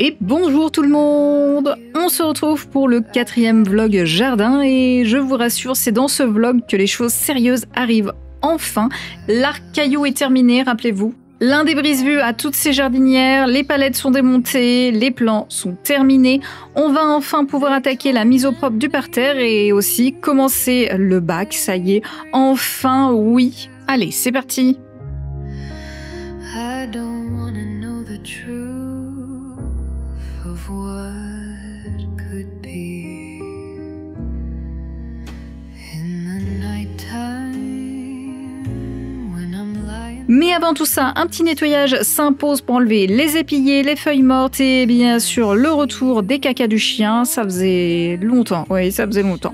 Et bonjour tout le monde! On se retrouve pour le 4e vlog jardin et je vous rassure, c'est dans ce vlog que les choses sérieuses arrivent enfin. L'arc caillou est terminé, rappelez-vous. L'un des brise-vues à toutes ces jardinières, les palettes sont démontées, les plants sont terminés. On va enfin pouvoir attaquer la mise au propre du parterre et aussi commencer le bac, ça y est, enfin oui. Allez, c'est parti! I don't wanna know the truth of what could be in the nighttime when I'm lying. Mais avant tout ça, un petit nettoyage s'impose pour enlever les épillets, les feuilles mortes et bien sûr le retour des cacas du chien. Ça faisait longtemps, oui, ça faisait longtemps.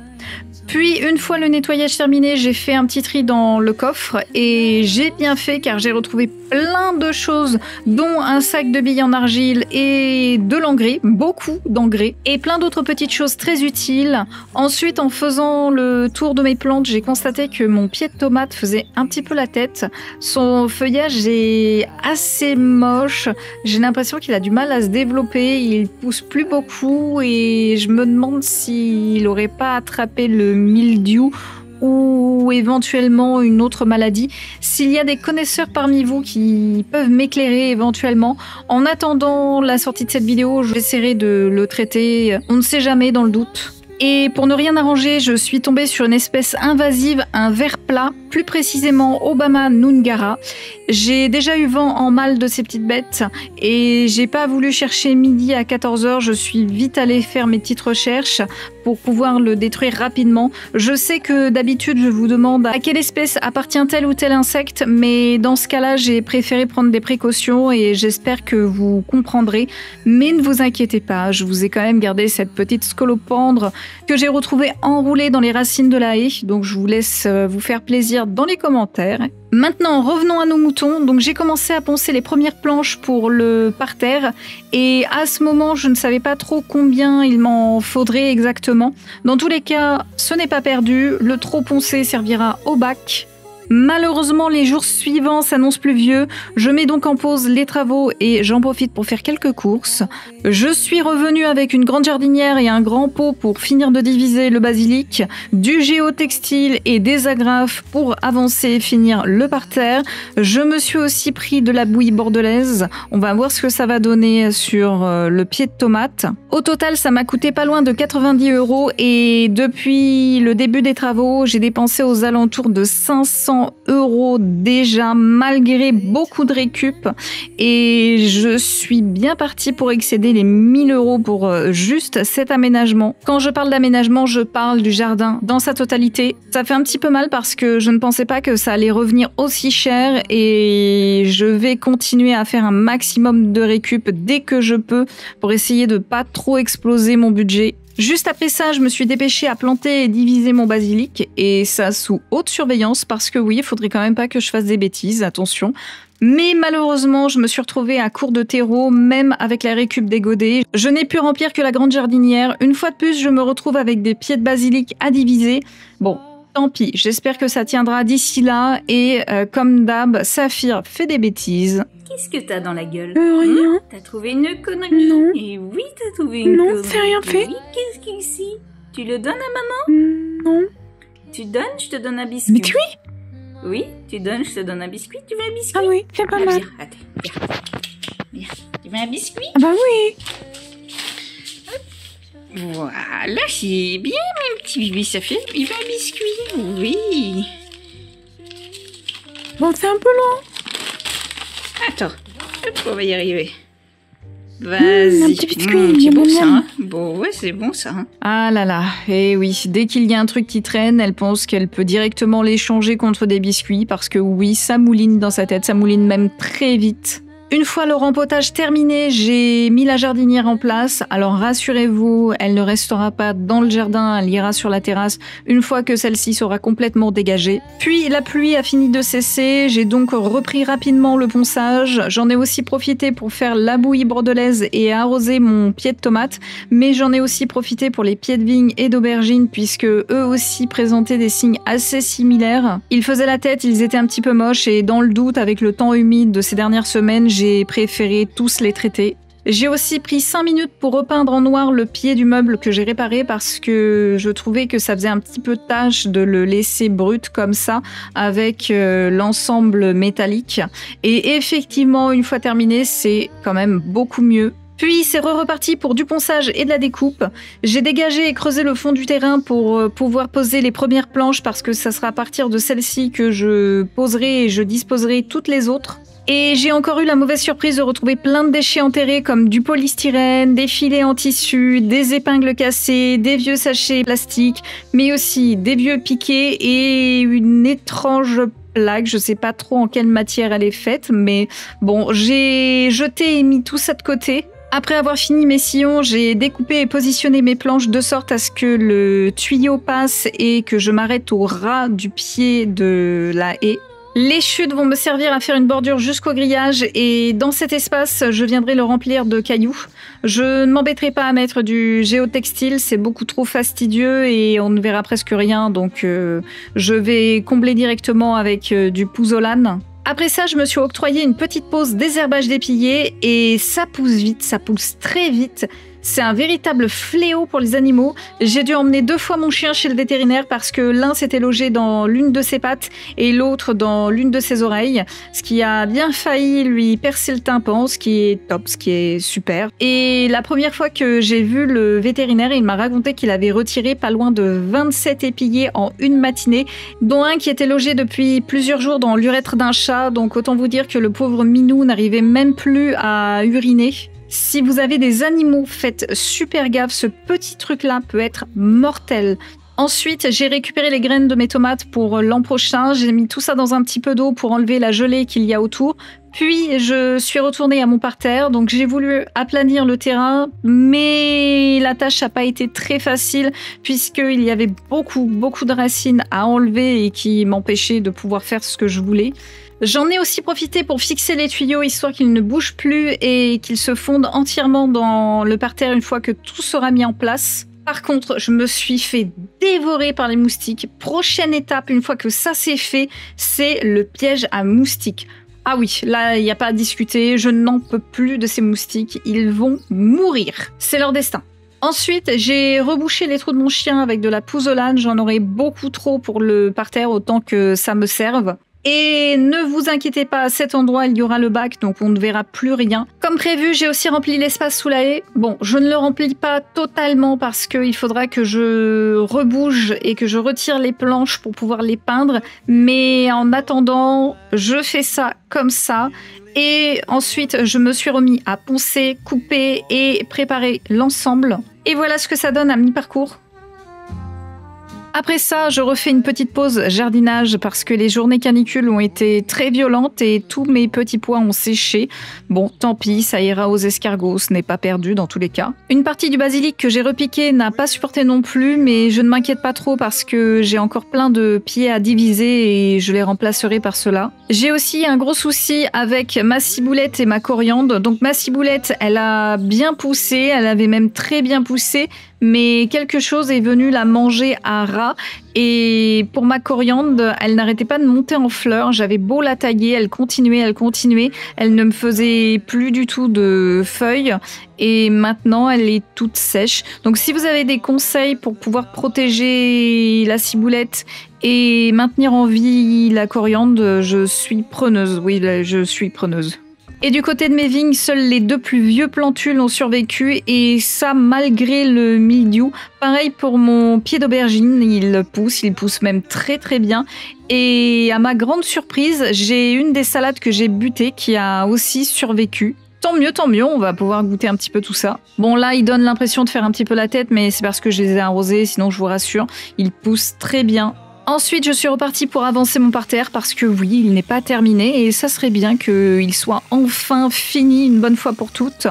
Puis, une fois le nettoyage terminé, j'ai fait un petit tri dans le coffre et j'ai bien fait car j'ai retrouvé plein de choses, dont un sac de billes en argile et de l'engrais, beaucoup d'engrais, et plein d'autres petites choses très utiles. Ensuite, en faisant le tour de mes plantes, j'ai constaté que mon pied de tomate faisait un petit peu la tête. Son feuillage est assez moche, j'ai l'impression qu'il a du mal à se développer, il pousse plus beaucoup et je me demande s'il aurait pas attrapé le mildiou ou éventuellement une autre maladie. S'il y a des connaisseurs parmi vous qui peuvent m'éclairer éventuellement, en attendant la sortie de cette vidéo, j'essaierai de le traiter, on ne sait jamais dans le doute. Et pour ne rien arranger, je suis tombée sur une espèce invasive, un ver plat, plus précisément Obama Nungara. J'ai déjà eu vent en mal de ces petites bêtes et j'ai pas voulu chercher midi à 14 h, je suis vite allée faire mes petites recherches pour pouvoir le détruire rapidement. Je sais que d'habitude je vous demande à quelle espèce appartient tel ou tel insecte, mais dans ce cas-là j'ai préféré prendre des précautions et j'espère que vous comprendrez. Mais ne vous inquiétez pas, je vous ai quand même gardé cette petite scolopendre que j'ai retrouvée enroulée dans les racines de la haie, donc je vous laisse vous faire plaisir dans les commentaires. Maintenant, revenons à nos moutons. Donc j'ai commencé à poncer les premières planches pour le parterre et à ce moment, je ne savais pas trop combien il m'en faudrait exactement. Dans tous les cas, ce n'est pas perdu. Le trop poncé servira au bac. Malheureusement, les jours suivants s'annoncent pluvieux. Je mets donc en pause les travaux et j'en profite pour faire quelques courses. Je suis revenue avec une grande jardinière et un grand pot pour finir de diviser le basilic, du géotextile et des agrafes pour avancer et finir le parterre. Je me suis aussi pris de la bouillie bordelaise. On va voir ce que ça va donner sur le pied de tomate. Au total, ça m'a coûté pas loin de 90 € et depuis le début des travaux, j'ai dépensé aux alentours de 500 € déjà, malgré beaucoup de récup, et je suis bien partie pour excéder les 1000 € pour juste cet aménagement. Quand je parle d'aménagement, je parle du jardin dans sa totalité. Ça fait un petit peu mal parce que je ne pensais pas que ça allait revenir aussi cher et je vais continuer à faire un maximum de récup dès que je peux pour essayer de pas trop exploser mon budget. Juste après ça, je me suis dépêchée à planter et diviser mon basilic, et ça sous haute surveillance parce que oui, il faudrait quand même pas que je fasse des bêtises, attention. Mais malheureusement, je me suis retrouvée à court de terreau, même avec la récup des godets. Je n'ai pu remplir que la grande jardinière. Une fois de plus, je me retrouve avec des pieds de basilic à diviser. Bon, tant pis, j'espère que ça tiendra d'ici là, et comme d'hab, Saphir fait des bêtises. Qu'est-ce que t'as dans la gueule? Rien. T'as trouvé une connerie? Non. Et oui, t'as trouvé une connerie. Non, c'est rien fait. Oui, qu'est-ce que c'est? Tu le donnes à maman? Non. Tu donnes, je te donne un biscuit. Biscuit? Oui, tu donnes, je te donne un biscuit. Tu veux un biscuit? Ah oui, c'est pas mal. Viens, attends, viens. Tu veux un biscuit? Ah bah oui. Voilà, c'est bien, mon petit bébé Saphir. Il veut un biscuit? Oui. Bon, c'est un peu long. Attends, hop, on va y arriver. Vas-y. Un petit biscuit, c'est miam, bon miam, ça, miam. hein? Bon, ouais, c'est bon ça. Hein? Ah là là, et oui, dès qu'il y a un truc qui traîne, elle pense qu'elle peut directement l'échanger contre des biscuits parce que oui, ça mouline dans sa tête, ça mouline même très vite. Une fois le rempotage terminé, j'ai mis la jardinière en place. Alors rassurez-vous, elle ne restera pas dans le jardin, elle ira sur la terrasse une fois que celle-ci sera complètement dégagée. Puis la pluie a fini de cesser, j'ai donc repris rapidement le ponçage. J'en ai aussi profité pour faire la bouillie bordelaise et arroser mon pied de tomate, mais j'en ai aussi profité pour les pieds de vigne et d'aubergine puisque eux aussi présentaient des signes assez similaires. Ils faisaient la tête, ils étaient un petit peu moches et dans le doute, avec le temps humide de ces dernières semaines, j'ai préféré tous les traiter. J'ai aussi pris 5 minutes pour repeindre en noir le pied du meuble que j'ai réparé parce que je trouvais que ça faisait un petit peu tâche de le laisser brut comme ça avec l'ensemble métallique. Et effectivement, une fois terminé, c'est quand même beaucoup mieux. Puis c'est reparti pour du ponçage et de la découpe. J'ai dégagé et creusé le fond du terrain pour pouvoir poser les premières planches parce que ça sera à partir de celle-ci que je poserai et je disposerai toutes les autres. Et j'ai encore eu la mauvaise surprise de retrouver plein de déchets enterrés comme du polystyrène, des filets en tissu, des épingles cassées, des vieux sachets plastiques, mais aussi des vieux piquets et une étrange plaque. Je sais pas trop en quelle matière elle est faite, mais bon, j'ai jeté et mis tout ça de côté. Après avoir fini mes sillons, j'ai découpé et positionné mes planches de sorte à ce que le tuyau passe et que je m'arrête au ras du pied de la haie. Les chutes vont me servir à faire une bordure jusqu'au grillage et dans cet espace, je viendrai le remplir de cailloux. Je ne m'embêterai pas à mettre du géotextile, c'est beaucoup trop fastidieux et on ne verra presque rien, donc je vais combler directement avec du pouzzolane. Après ça, je me suis octroyé une petite pause désherbage d'épillés et ça pousse vite, ça pousse très vite. C'est un véritable fléau pour les animaux. J'ai dû emmener 2 fois mon chien chez le vétérinaire parce que l'un s'était logé dans l'une de ses pattes et l'autre dans l'une de ses oreilles, ce qui a bien failli lui percer le tympan, ce qui est top, ce qui est super. Et la première fois que j'ai vu le vétérinaire, il m'a raconté qu'il avait retiré pas loin de 27 épillés en une matinée, dont un qui était logé depuis plusieurs jours dans l'urètre d'un chat, donc autant vous dire que le pauvre minou n'arrivait même plus à uriner. Si vous avez des animaux, faites super gaffe, ce petit truc-là peut être mortel. Ensuite, j'ai récupéré les graines de mes tomates pour l'an prochain. J'ai mis tout ça dans un petit peu d'eau pour enlever la gelée qu'il y a autour. Puis, je suis retournée à mon parterre. Donc, j'ai voulu aplanir le terrain, mais la tâche n'a pas été très facile puisqu'il y avait beaucoup de racines à enlever et qui m'empêchaient de pouvoir faire ce que je voulais. J'en ai aussi profité pour fixer les tuyaux histoire qu'ils ne bougent plus et qu'ils se fondent entièrement dans le parterre une fois que tout sera mis en place. Par contre, je me suis fait dévorer par les moustiques. Prochaine étape, une fois que ça c'est fait, c'est le piège à moustiques. Ah oui, là, il n'y a pas à discuter, je n'en peux plus de ces moustiques, ils vont mourir. C'est leur destin. Ensuite, j'ai rebouché les trous de mon chien avec de la pouzzolane, j'en aurai beaucoup trop pour le parterre, autant que ça me serve. Et ne vous inquiétez pas, à cet endroit, il y aura le bac, donc on ne verra plus rien. Comme prévu, j'ai aussi rempli l'espace sous la haie. Bon, je ne le remplis pas totalement parce qu'il faudra que je rebouge et que je retire les planches pour pouvoir les peindre. Mais en attendant, je fais ça comme ça. Et ensuite, je me suis remis à poncer, couper et préparer l'ensemble. Et voilà ce que ça donne à mi-parcours. Après ça, je refais une petite pause jardinage parce que les journées canicules ont été très violentes et tous mes petits pois ont séché. Bon, tant pis, ça ira aux escargots, ce n'est pas perdu dans tous les cas. Une partie du basilic que j'ai repiqué n'a pas supporté non plus, mais je ne m'inquiète pas trop parce que j'ai encore plein de pieds à diviser et je les remplacerai par cela. J'ai aussi un gros souci avec ma ciboulette et ma coriandre. Donc ma ciboulette, elle a bien poussé, elle avait même très bien poussé, mais quelque chose est venu la manger à ras. Et pour ma coriandre, elle n'arrêtait pas de monter en fleurs. J'avais beau la tailler, elle continuait. Elle ne me faisait plus du tout de feuilles. Et maintenant, elle est toute sèche. Donc si vous avez des conseils pour pouvoir protéger la ciboulette et maintenir en vie la coriandre, je suis preneuse. Oui, je suis preneuse. Et du côté de mes vignes, seuls les 2 plus vieux plantules ont survécu, et ça malgré le mildiou. Pareil pour mon pied d'aubergine, il pousse même très très bien. Et à ma grande surprise, j'ai une des salades que j'ai butées qui a aussi survécu. Tant mieux, on va pouvoir goûter un petit peu tout ça. Bon là, il donne l'impression de faire un petit peu la tête, mais c'est parce que je les ai arrosés, sinon je vous rassure, il pousse très bien. Ensuite, je suis repartie pour avancer mon parterre parce que oui, il n'est pas terminé et ça serait bien qu'il soit enfin fini une bonne fois pour toutes.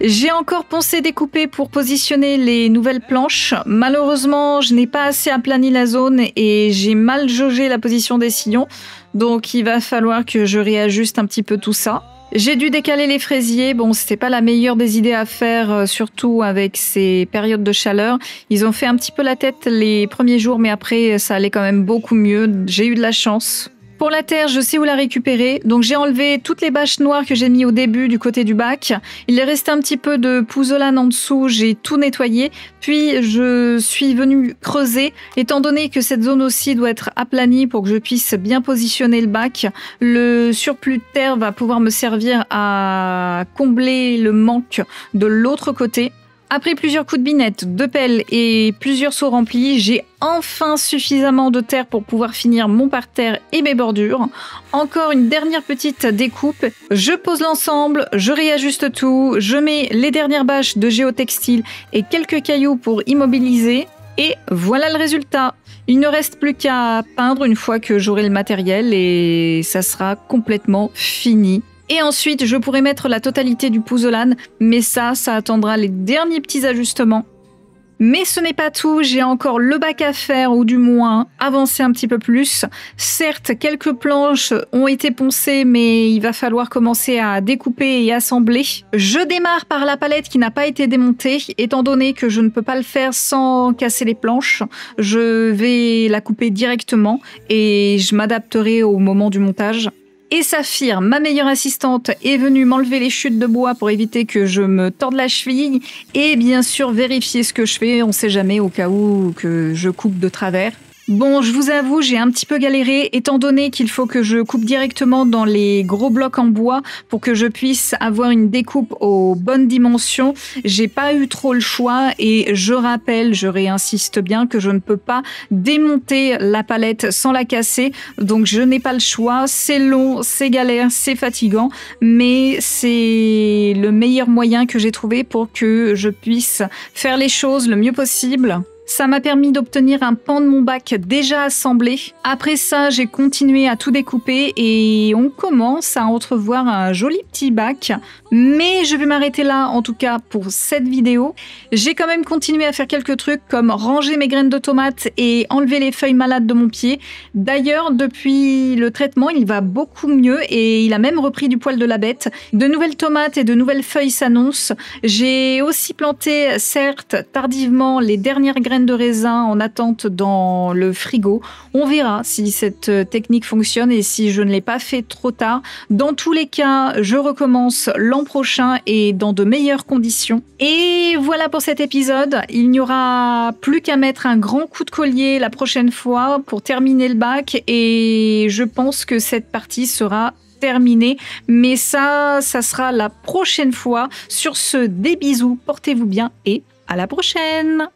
J'ai encore poncé découpé pour positionner les nouvelles planches. Malheureusement, je n'ai pas assez aplani la zone et j'ai mal jaugé la position des sillons. Donc il va falloir que je réajuste un petit peu tout ça. J'ai dû décaler les fraisiers. Bon, c'était pas la meilleure des idées à faire, surtout avec ces périodes de chaleur. Ils ont fait un petit peu la tête les premiers jours, mais après, ça allait quand même beaucoup mieux. J'ai eu de la chance. Pour la terre, je sais où la récupérer, donc j'ai enlevé toutes les bâches noires que j'ai mis au début du côté du bac. Il est resté un petit peu de pouzzolane en dessous, j'ai tout nettoyé, puis je suis venue creuser. Étant donné que cette zone aussi doit être aplanie pour que je puisse bien positionner le bac, le surplus de terre va pouvoir me servir à combler le manque de l'autre côté. Après plusieurs coups de binette, de pelle et plusieurs seaux remplis, j'ai enfin suffisamment de terre pour pouvoir finir mon parterre et mes bordures. Encore une dernière petite découpe. Je pose l'ensemble, je réajuste tout, je mets les dernières bâches de géotextile et quelques cailloux pour immobiliser. Et voilà le résultat. Il ne reste plus qu'à peindre une fois que j'aurai le matériel et ça sera complètement fini. Et ensuite, je pourrais mettre la totalité du pouzzolane, mais ça attendra les derniers petits ajustements. Mais ce n'est pas tout, j'ai encore le bac à faire, ou du moins avancer un petit peu plus. Certes, quelques planches ont été poncées, mais il va falloir commencer à découper et assembler. Je démarre par la palette qui n'a pas été démontée, étant donné que je ne peux pas le faire sans casser les planches. Je vais la couper directement et je m'adapterai au moment du montage. Et Saphir, ma meilleure assistante, est venue m'enlever les chutes de bois pour éviter que je me torde la cheville et bien sûr vérifier ce que je fais, on sait jamais au cas où que je coupe de travers. Bon, je vous avoue, j'ai un petit peu galéré étant donné qu'il faut que je coupe directement dans les gros blocs en bois pour que je puisse avoir une découpe aux bonnes dimensions. J'ai pas eu trop le choix et je rappelle, je réinsiste bien que je ne peux pas démonter la palette sans la casser. Donc je n'ai pas le choix, c'est long, c'est galère, c'est fatigant, mais c'est le meilleur moyen que j'ai trouvé pour que je puisse faire les choses le mieux possible. Ça m'a permis d'obtenir un pan de mon bac déjà assemblé. Après ça, j'ai continué à tout découper et on commence à entrevoir un joli petit bac. Mais je vais m'arrêter là, en tout cas pour cette vidéo. J'ai quand même continué à faire quelques trucs comme ranger mes graines de tomates et enlever les feuilles malades de mon pied. D'ailleurs, depuis le traitement, il va beaucoup mieux et il a même repris du poil de la bête. De nouvelles tomates et de nouvelles feuilles s'annoncent. J'ai aussi planté, certes tardivement, les dernières graines de raisin en attente dans le frigo. On verra si cette technique fonctionne et si je ne l'ai pas fait trop tard. Dans tous les cas, je recommence l'an prochain et dans de meilleures conditions. Et voilà pour cet épisode. Il n'y aura plus qu'à mettre un grand coup de collier la prochaine fois pour terminer le bac et je pense que cette partie sera terminée. Mais ça sera la prochaine fois. Sur ce, des bisous, portez-vous bien et à la prochaine!